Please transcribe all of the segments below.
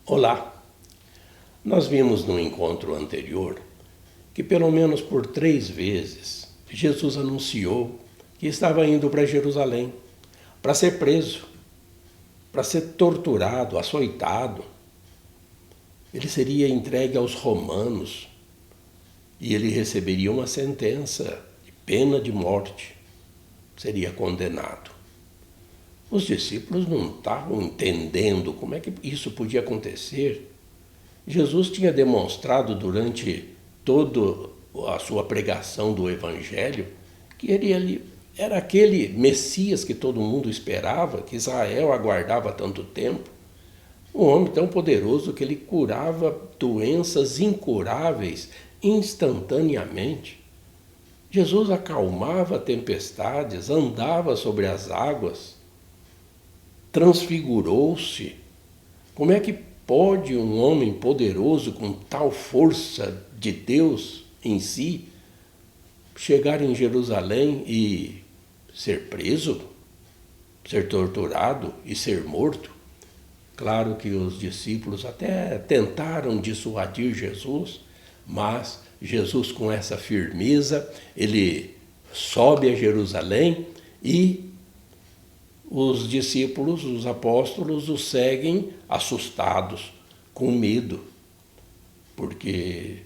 Olá! Nós vimos no encontro anterior que pelo menos por 3 vezes Jesus anunciou que estava indo para Jerusalém para ser preso, para ser torturado, açoitado. Ele seria entregue aos romanos e ele receberia uma sentença de pena de morte, seria condenado. Os discípulos não estavam entendendo como é que isso podia acontecer. Jesus tinha demonstrado durante toda a sua pregação do Evangelho que ele era aquele Messias que todo mundo esperava, que Israel aguardava há tanto tempo. Um homem tão poderoso que ele curava doenças incuráveis instantaneamente. Jesus acalmava tempestades, andava sobre as águas, transfigurou-se. Como é que pode um homem poderoso com tal força de Deus em si chegar em Jerusalém e ser preso, ser torturado e ser morto? Claro que os discípulos até tentaram dissuadir Jesus, mas Jesus, com essa firmeza, ele sobe a Jerusalém e os discípulos, os apóstolos, o seguem assustados, com medo, porque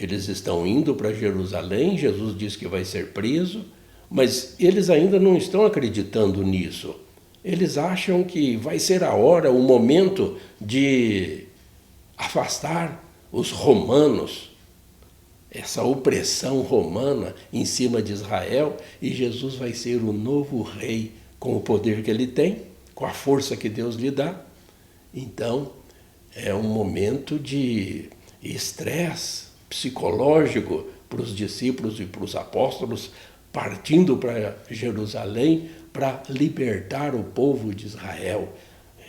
eles estão indo para Jerusalém, Jesus diz que vai ser preso, mas eles ainda não estão acreditando nisso. Eles acham que vai ser a hora, o momento de afastar os romanos, essa opressão romana em cima de Israel, e Jesus vai ser o novo rei com o poder que ele tem, com a força que Deus lhe dá. Então, é um momento de estresse psicológico para os discípulos e para os apóstolos, partindo para Jerusalém para libertar o povo de Israel.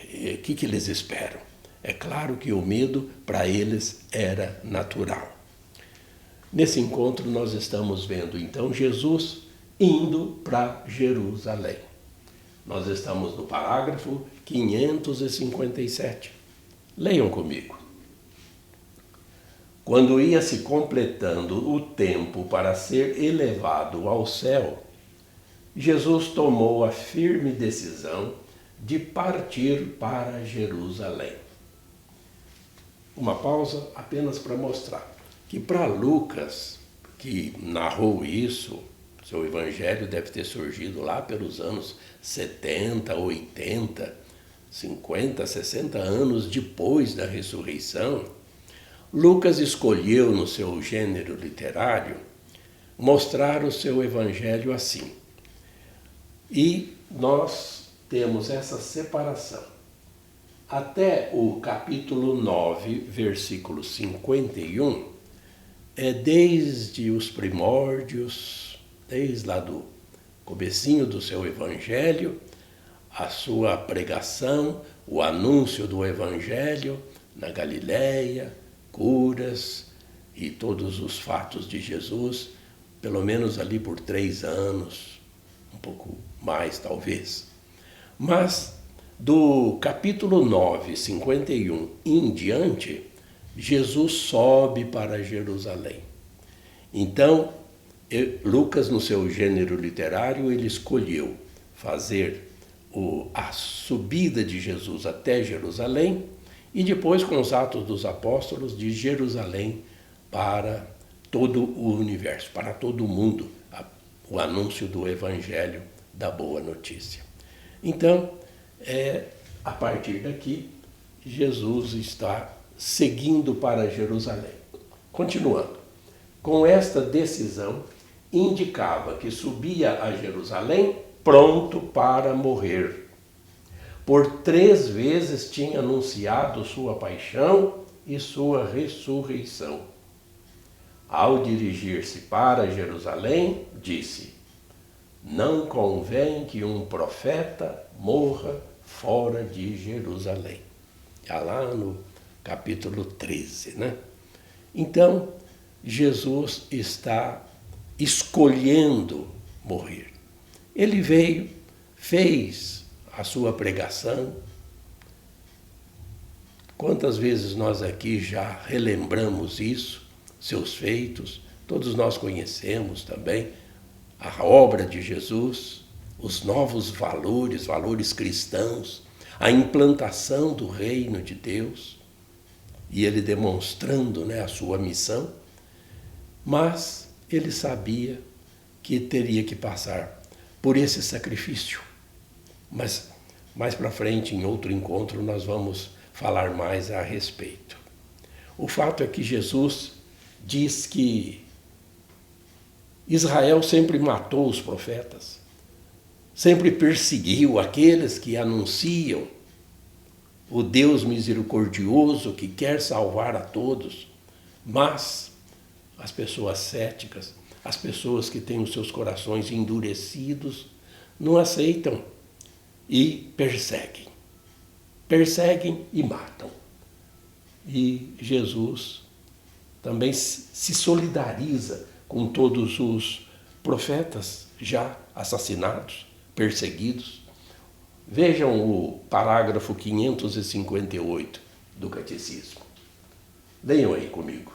O que eles esperam? É claro que o medo para eles era natural. Nesse encontro nós estamos vendo então Jesus indo para Jerusalém. Nós estamos no parágrafo 557. Leiam comigo. Quando ia se completando o tempo para ser elevado ao céu, Jesus tomou a firme decisão de partir para Jerusalém. Uma pausa apenas para mostrar que para Lucas, que narrou isso, seu evangelho deve ter surgido lá pelos anos 70, 80, 50, 60 anos depois da ressurreição. Lucas escolheu no seu gênero literário mostrar o seu evangelho assim. E nós temos essa separação. Até o capítulo 9, versículo 51, é desde os primórdios, desde lá do comecinho do seu evangelho, a sua pregação, o anúncio do evangelho na Galileia, curas e todos os fatos de Jesus, pelo menos ali por 3 anos, um pouco mais talvez. Mas do capítulo 9, 51 em diante, Jesus sobe para Jerusalém. Então, Lucas, no seu gênero literário, ele escolheu fazer a subida de Jesus até Jerusalém e depois, com os Atos dos Apóstolos, de Jerusalém para todo o universo, para todo o mundo, o anúncio do Evangelho da Boa Notícia. Então, a partir daqui, Jesus está seguindo para Jerusalém. Continuando, com esta decisão, indicava que subia a Jerusalém pronto para morrer. Por 3 vezes tinha anunciado sua paixão e sua ressurreição. Ao dirigir-se para Jerusalém, disse: não convém que um profeta morra fora de Jerusalém. Já lá no capítulo 13, né? Então, Jesus está escolhendo morrer. Ele veio, fez a sua pregação, Quantas vezes nós aqui já relembramos isso, seus feitos, todos nós conhecemos também a obra de Jesus, os novos valores, valores cristãos, a implantação do reino de Deus, e ele demonstrando, né, a sua missão, mas ele sabia que teria que passar por esse sacrifício. Mas mais para frente, em outro encontro, nós vamos falar mais a respeito. O fato é que Jesus diz que Israel sempre matou os profetas, sempre perseguiu aqueles que anunciam o Deus misericordioso que quer salvar a todos, mas as pessoas céticas, as pessoas que têm os seus corações endurecidos, não aceitam e perseguem. Perseguem e matam. E Jesus também se solidariza com todos os profetas já assassinados, perseguidos. Vejam o parágrafo 558 do Catecismo. Venham aí comigo.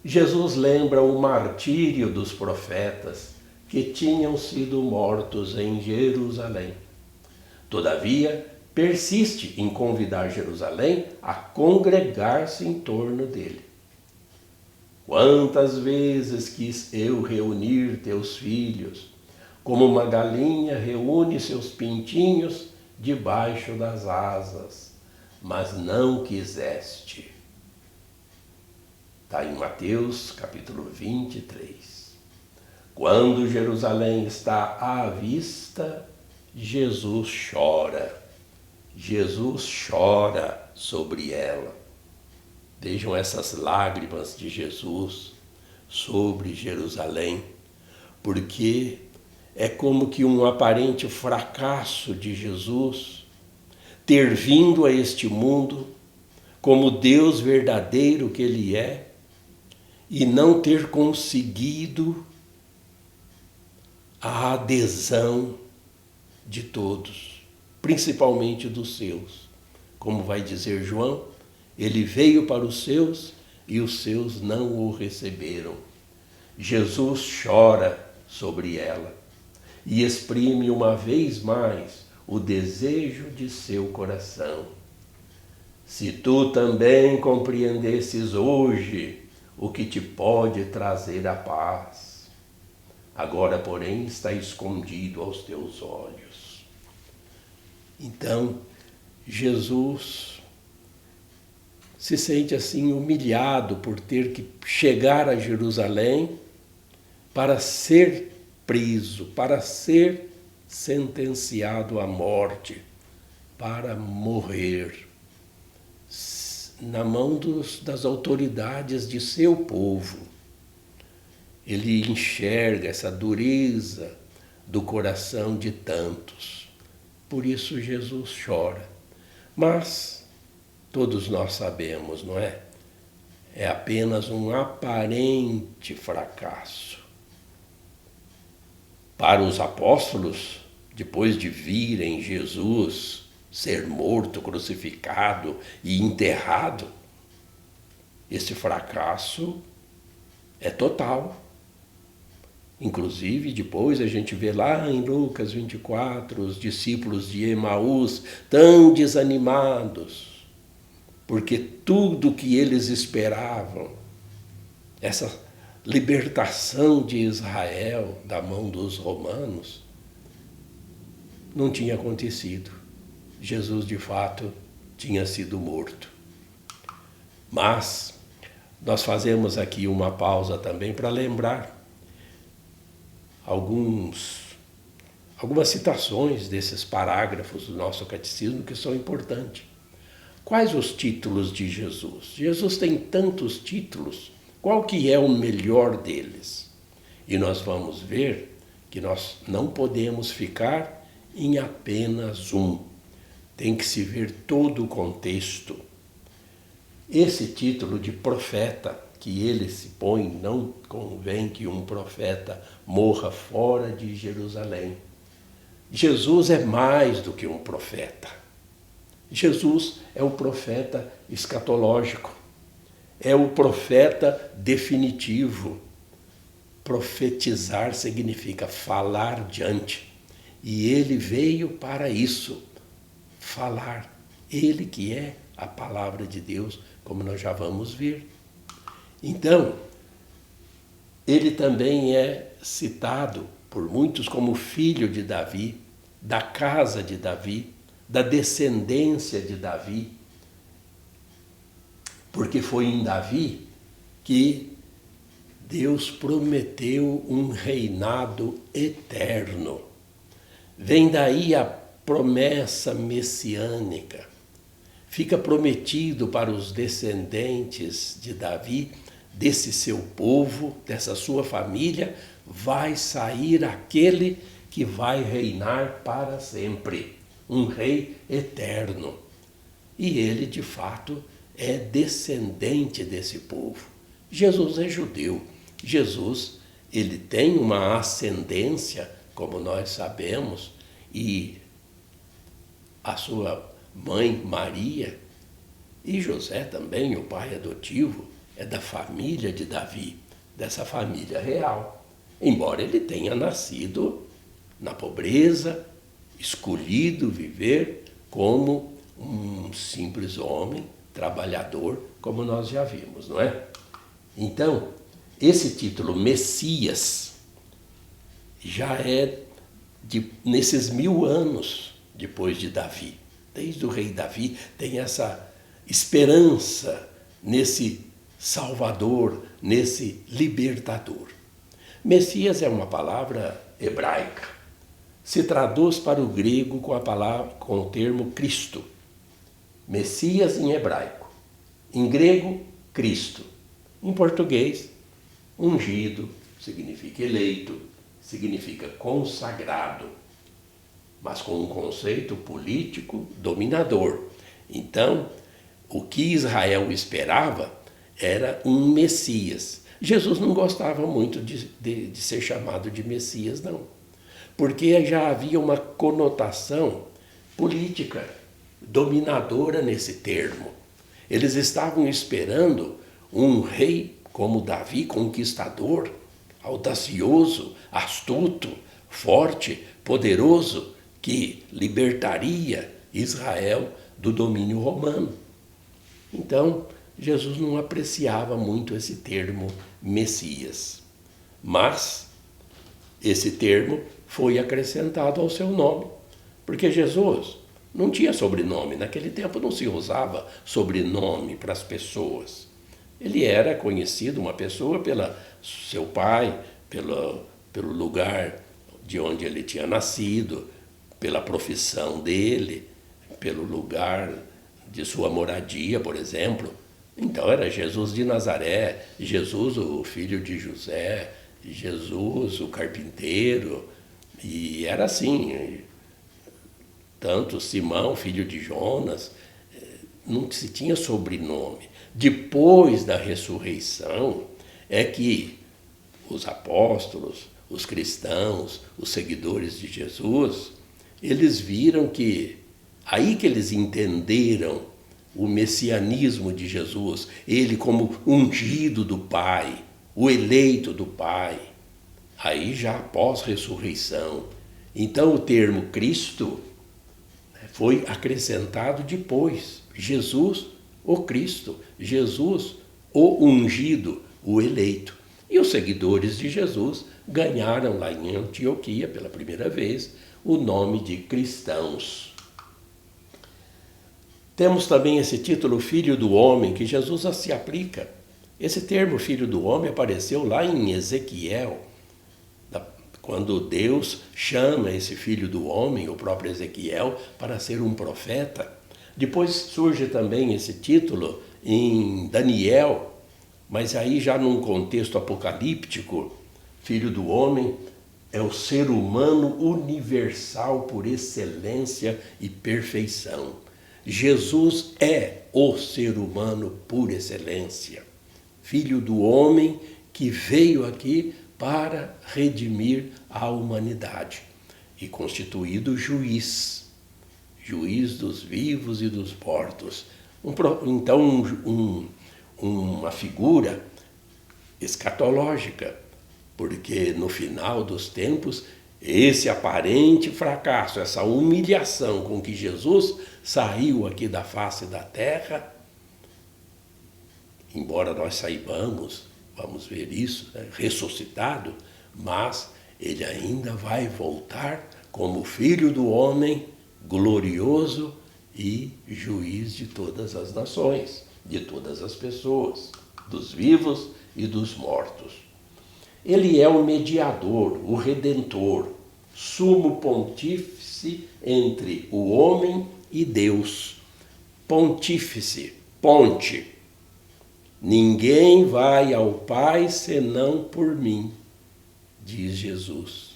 Jesus lembra o martírio dos profetas que tinham sido mortos em Jerusalém. Todavia, persiste em convidar Jerusalém a congregar-se em torno dele. Quantas vezes quis eu reunir teus filhos, como uma galinha reúne seus pintinhos debaixo das asas, mas não quiseste. Está em Mateus capítulo 23. Quando Jerusalém está à vista, Jesus chora. Jesus chora sobre ela. Vejam essas lágrimas de Jesus sobre Jerusalém, porque é como que um aparente fracasso de Jesus ter vindo a este mundo como Deus verdadeiro que Ele é e não ter conseguido a adesão de todos, principalmente dos seus. Como vai dizer João, ele veio para os seus e os seus não o receberam. Jesus chora sobre ela e exprime uma vez mais o desejo de seu coração. Se tu também compreendesses hoje o que te pode trazer a paz, agora, porém, está escondido aos teus olhos. Então, Jesus se sente assim humilhado por ter que chegar a Jerusalém para ser preso, para ser sentenciado à morte, para morrer na mão das autoridades de seu povo. Ele enxerga essa dureza do coração de tantos. Por isso Jesus chora. Mas todos nós sabemos, não é? É apenas um aparente fracasso. Para os apóstolos, depois de virem Jesus ser morto, crucificado e enterrado, esse fracasso é total. Inclusive, depois a gente vê lá em Lucas 24, os discípulos de Emaús tão desanimados, porque tudo que eles esperavam, essa libertação de Israel da mão dos romanos, não tinha acontecido. Jesus, de fato, tinha sido morto. Mas nós fazemos aqui uma pausa também para lembrar algumas citações desses parágrafos do nosso catecismo que são importantes. Quais os títulos de Jesus? Jesus tem tantos títulos, qual que é o melhor deles? E nós vamos ver que nós não podemos ficar em apenas um. Tem que se ver todo o contexto. Esse título de profeta que ele se põe, não convém que um profeta morra fora de Jerusalém. Jesus é mais do que um profeta. Jesus é o profeta escatológico, é o profeta definitivo. Profetizar significa falar diante. E ele veio para isso, falar. Ele que é a palavra de Deus, como nós já vamos ver. Então, ele também é citado por muitos como filho de Davi, da casa de Davi, da descendência de Davi, porque foi em Davi que Deus prometeu um reinado eterno. Vem daí a promessa messiânica. Fica prometido para os descendentes de Davi, desse seu povo, dessa sua família, vai sair aquele que vai reinar para sempre, um rei eterno. E ele, de fato, é descendente desse povo. Jesus é judeu. Jesus, ele tem uma ascendência, como nós sabemos, e a sua mãe Maria e José também, o pai adotivo, é da família de Davi, dessa família real. Embora ele tenha nascido na pobreza, escolhido viver como um simples homem, trabalhador, como nós já vimos, não é? Então, esse título Messias já é nesses 1000 anos depois de Davi. Desde o rei Davi tem essa esperança nesse Salvador, nesse libertador. Messias é uma palavra hebraica. Se traduz para o grego com o termo Cristo. Messias em hebraico. Em grego, Cristo. Em português, ungido, significa eleito, significa consagrado, mas com um conceito político dominador. Então, o que Israel esperava era um Messias. Jesus não gostava muito de ser chamado de Messias, não, porque já havia uma conotação política dominadora nesse termo. Eles estavam esperando um rei como Davi, conquistador, audacioso, astuto, forte, poderoso, que libertaria Israel do domínio romano. Então, Jesus não apreciava muito esse termo Messias. Mas esse termo foi acrescentado ao seu nome, porque Jesus não tinha sobrenome. Naquele tempo não se usava sobrenome para as pessoas. Ele era conhecido, uma pessoa, pelo seu pai, pelo lugar de onde ele tinha nascido, pela profissão dele, pelo lugar de sua moradia, por exemplo. Então era Jesus de Nazaré, Jesus o filho de José, Jesus o carpinteiro, e era assim. Tanto Simão, filho de Jonas, não se tinha sobrenome. Depois da ressurreição é que os apóstolos, os cristãos, os seguidores de Jesus, eles viram que, aí que eles entenderam o messianismo de Jesus, ele como ungido do Pai, o eleito do Pai, aí já após ressurreição. Então o termo Cristo foi acrescentado depois. Jesus, o Cristo, Jesus, o ungido, o eleito. E os seguidores de Jesus ganharam lá em Antioquia, pela primeira vez, o nome de cristãos. Temos também esse título Filho do Homem, que Jesus se aplica. Esse termo Filho do Homem apareceu lá em Ezequiel, quando Deus chama esse Filho do Homem, o próprio Ezequiel, para ser um profeta. Depois surge também esse título em Daniel, mas aí já num contexto apocalíptico. Filho do Homem é o ser humano universal por excelência e perfeição. Jesus é o ser humano por excelência. Filho do Homem que veio aqui para redimir a humanidade e constituído juiz juiz dos vivos e dos mortos. Então, uma figura escatológica, porque no final dos tempos, esse aparente fracasso, essa humilhação com que Jesus saiu aqui da face da terra, embora nós saibamos, vamos ver isso, né, ressuscitado, mas ele ainda vai voltar como Filho do Homem, glorioso e juiz de todas as nações, de todas as pessoas, dos vivos e dos mortos. Ele é o mediador, o redentor, sumo pontífice entre o homem e Deus. Pontífice, ponte. Ninguém vai ao Pai senão por mim, diz Jesus,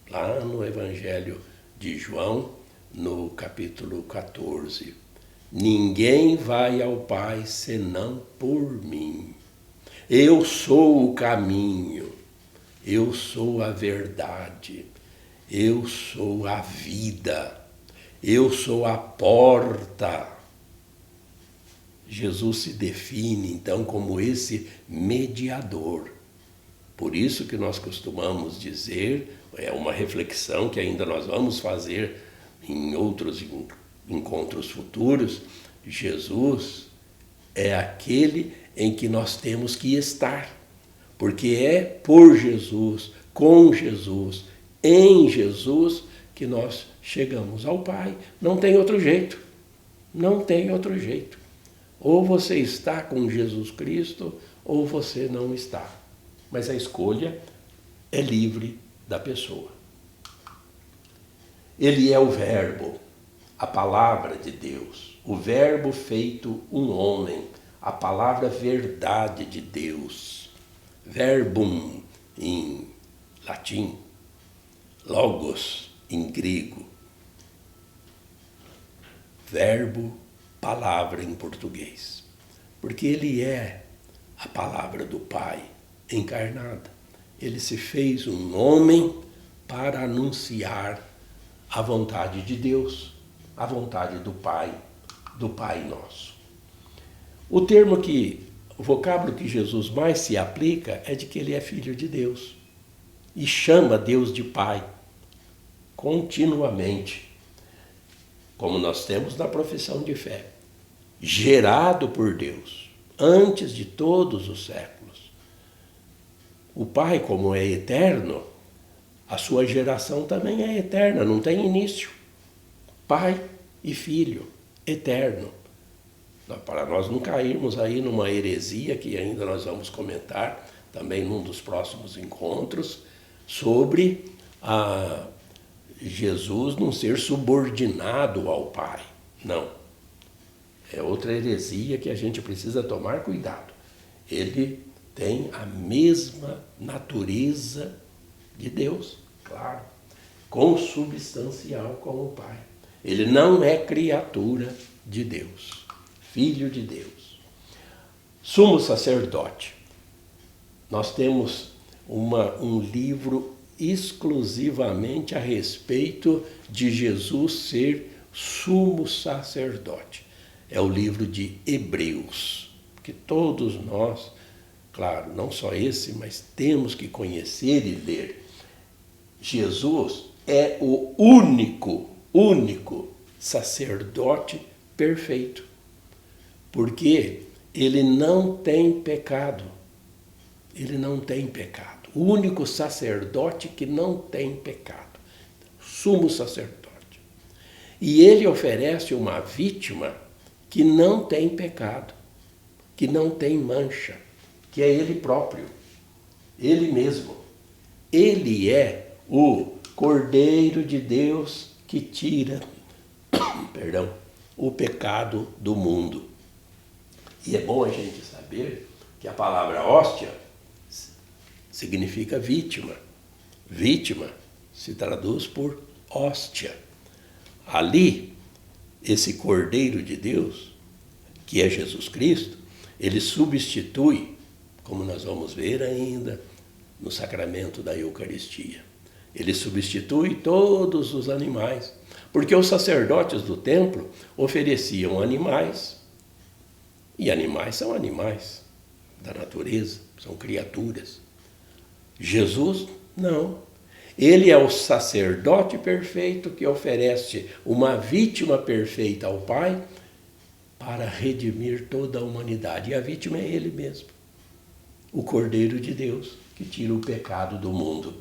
lá no Evangelho de João, no capítulo 14. Ninguém vai ao Pai senão por mim. Eu sou o caminho, eu sou a verdade, eu sou a vida, eu sou a porta. Jesus se define, então, como esse mediador. Por isso que nós costumamos dizer, é uma reflexão que ainda nós vamos fazer em outros encontros futuros, Jesus é aquele em que nós temos que estar, porque é por Jesus, com Jesus, em Jesus que nós chegamos ao Pai. Não tem outro jeito, não tem outro jeito. Ou você está com Jesus Cristo, ou você não está. Mas a escolha é livre da pessoa. Ele é o Verbo, a palavra de Deus, o Verbo feito um homem, a palavra verdade de Deus. Verbum em latim, logos em grego, verbo, palavra em português. Porque ele é a palavra do Pai encarnada. Ele se fez um homem para anunciar a vontade de Deus, a vontade do Pai nosso. O vocábulo que Jesus mais se aplica é de que ele é filho de Deus e chama Deus de Pai continuamente, como nós temos na profissão de fé, gerado por Deus antes de todos os séculos. O Pai, como é eterno, a sua geração também é eterna, não tem início. Pai e Filho, eterno. Para nós não cairmos aí numa heresia que ainda nós vamos comentar também num dos próximos encontros, sobre Jesus não ser subordinado ao Pai. Não. É outra heresia que a gente precisa tomar cuidado. Ele tem a mesma natureza de Deus, claro, consubstancial com o Pai. Ele não é criatura de Deus, filho de Deus. Sumo sacerdote. Nós temos um livro exclusivamente a respeito de Jesus ser sumo sacerdote. É o livro de Hebreus, que todos nós, claro, não só esse, mas temos que conhecer e ler. Jesus é o único sacerdote perfeito, porque ele não tem pecado. Ele não tem pecado. O único sacerdote que não tem pecado. Sumo sacerdote. E ele oferece uma vítima que não tem pecado, que não tem mancha, que é ele próprio, ele mesmo. Ele é o Cordeiro de Deus que tira, o pecado do mundo. E é bom a gente saber que a palavra hóstia significa vítima. Vítima se traduz por hóstia. Ali, esse Cordeiro de Deus, que é Jesus Cristo, ele substitui, como nós vamos ver ainda no sacramento da Eucaristia, ele substitui todos os animais, Porque os sacerdotes do templo ofereciam animais, e animais são animais da natureza, são criaturas. Jesus, não. Ele é o sacerdote perfeito que oferece uma vítima perfeita ao Pai para redimir toda a humanidade. E a vítima é Ele mesmo, o Cordeiro de Deus, que tira o pecado do mundo.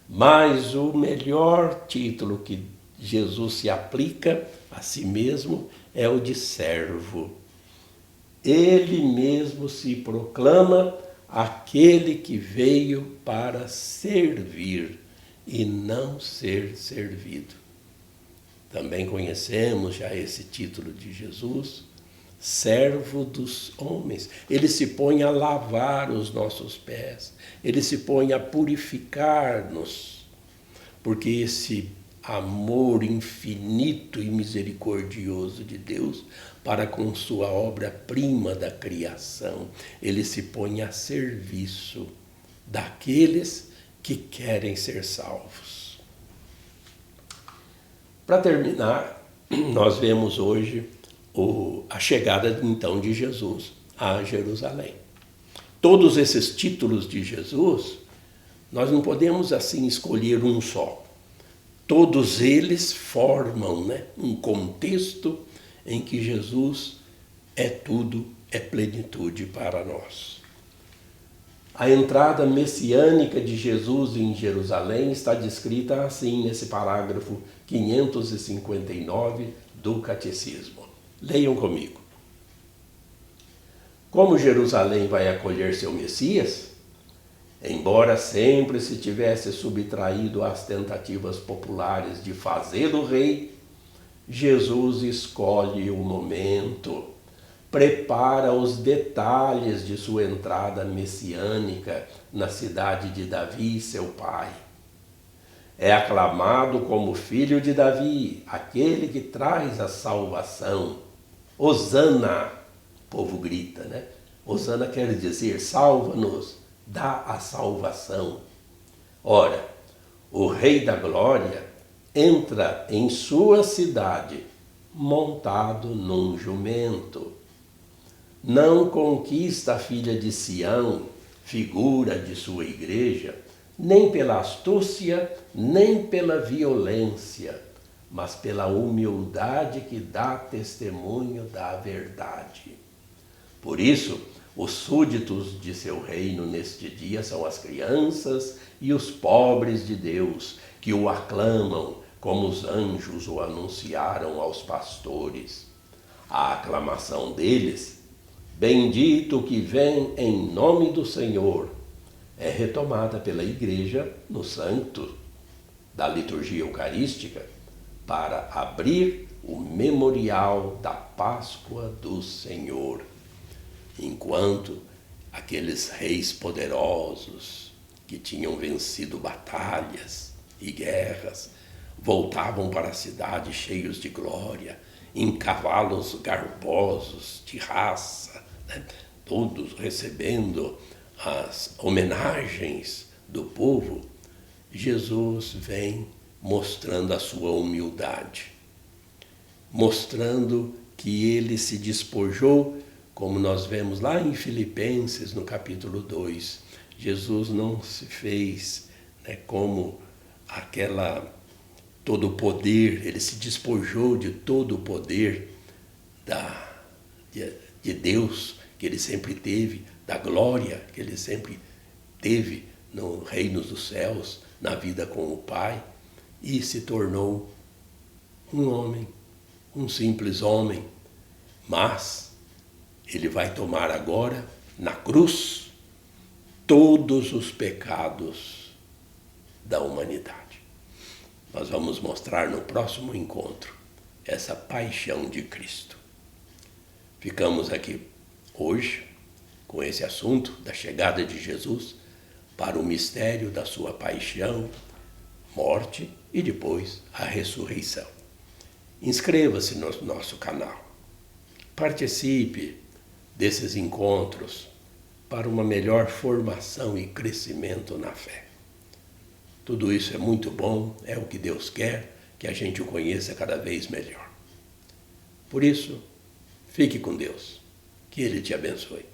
Mas o melhor título que Jesus se aplica a si mesmo é o de servo. Ele mesmo se proclama aquele que veio para servir e não ser servido. Também conhecemos já esse título de Jesus, servo dos homens. Ele se põe a lavar os nossos pés, ele se põe a purificar-nos, porque esse amor infinito e misericordioso de Deus para com sua obra-prima da criação, ele se põe a serviço daqueles que querem ser salvos. Para terminar, nós vemos hoje a chegada então de Jesus a Jerusalém. Todos esses títulos de Jesus, nós não podemos assim escolher um só. Todos eles formam, um contexto em que Jesus é tudo, é plenitude para nós. A entrada messiânica de Jesus em Jerusalém está descrita assim nesse parágrafo 559 do Catecismo. Leiam comigo. Como Jerusalém vai acolher seu Messias? Embora sempre se tivesse subtraído às tentativas populares de fazê-lo rei, Jesus escolhe o momento, prepara os detalhes de sua entrada messiânica na cidade de Davi, seu pai. É aclamado como filho de Davi, aquele que traz a salvação. Hosana, o povo grita, Hosana quer dizer, salva-nos, dá a salvação. Ora, o Rei da Glória entra em sua cidade montado num jumento. Não conquista a filha de Sião, figura de sua igreja, nem pela astúcia, nem pela violência, mas pela humildade que dá testemunho da verdade. Por isso, os súditos de seu reino neste dia são as crianças e os pobres de Deus, que o aclamam como os anjos o anunciaram aos pastores. A aclamação deles, bendito que vem em nome do Senhor, é retomada pela Igreja no Santo da liturgia eucarística para abrir o memorial da Páscoa do Senhor. Enquanto aqueles reis poderosos que tinham vencido batalhas e guerras voltavam para a cidade cheios de glória, em cavalos garbosos de raça, todos recebendo as homenagens do povo, Jesus vem mostrando a sua humildade, mostrando que ele se despojou, como nós vemos lá em Filipenses, no capítulo 2. Jesus não se fez como todo o poder, ele se despojou de todo o poder de Deus que ele sempre teve, da glória que ele sempre teve no reino dos céus, na vida com o Pai, e se tornou um homem, um simples homem, mas ele vai tomar agora, na cruz, todos os pecados da humanidade. Nós vamos mostrar no próximo encontro essa paixão de Cristo. Ficamos aqui hoje com esse assunto da chegada de Jesus para o mistério da sua paixão, morte e depois a ressurreição. Inscreva-se no nosso canal. Participe desses encontros para uma melhor formação e crescimento na fé. Tudo isso é muito bom, é o que Deus quer que a gente o conheça cada vez melhor. Por isso, fique com Deus. Que Ele te abençoe.